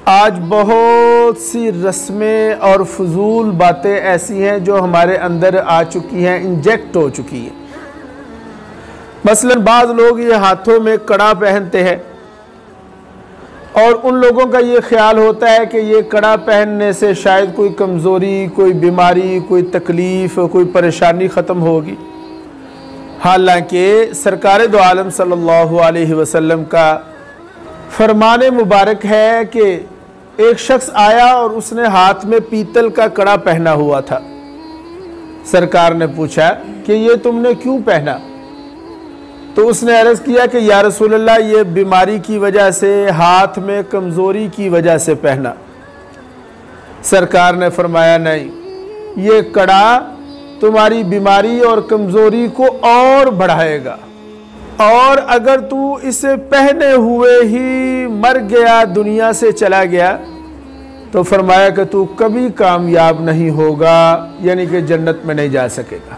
आज बहुत सी रस्में और फजूल बातें ऐसी हैं जो हमारे अंदर आ चुकी हैं, इंजेक्ट हो चुकी हैं। मसलन बाज़ लोग ये हाथों में कड़ा पहनते हैं और उन लोगों का ये ख्याल होता है कि ये कड़ा पहनने से शायद कोई कमज़ोरी, कोई बीमारी, कोई तकलीफ़, कोई परेशानी ख़त्म होगी। हालांकि सरकार दो आलम सल्लल्लाहु अलैहि वसल्लम का फरमान मुबारक है कि एक शख्स आया और उसने हाथ में पीतल का कड़ा पहना हुआ था। सरकार ने पूछा कि ये तुमने क्यों पहना? तो उसने अर्ज़ किया कि या रसूलल्लाह, ये बीमारी की वजह से, हाथ में कमज़ोरी की वजह से पहना। सरकार ने फरमाया नहीं, ये कड़ा तुम्हारी बीमारी और कमज़ोरी को और बढ़ाएगा, और अगर तू इसे पहने हुए ही मर गया, दुनिया से चला गया, तो फरमाया कि तू कभी कामयाब नहीं होगा, यानी कि जन्नत में नहीं जा सकेगा।